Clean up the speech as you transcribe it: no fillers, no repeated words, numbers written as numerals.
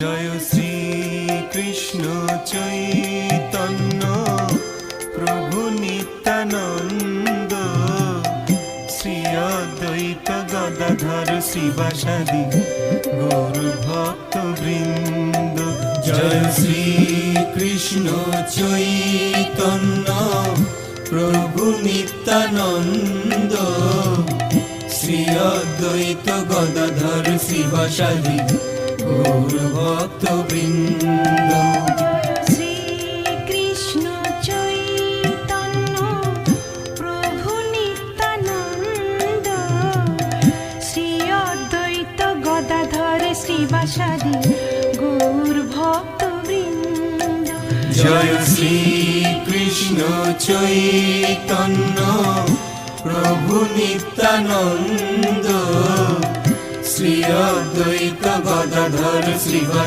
জয় শ্রী কৃষ্ণ চৈতন্য প্রভু নিত্যানন্দ, শ্রী অদ্বৈত গদাধর শিবাসাদি গৌর ভক্ত বৃন্দ। জয় শ্রী কৃষ্ণ চৈতন্য প্রভু নিত্যানন্দ, শ্রী অদ্বৈত গদাধর শিবাসাদি গৌর ভক্ত বৃন্দ। শ্রী কৃষ্ণ চৈতন্য প্রভু নিত্যানন্দ, শ্রী অদ্বৈত গদাধর শ্রীবাসাদি গৌর ভক্ত বৃন্দ। জয় শ্রী কৃষ্ণ চৈতন্য প্রভু নিত্যানন্দ, শ্রী অদ্বৈত গদাধর শ্রীবাসাদি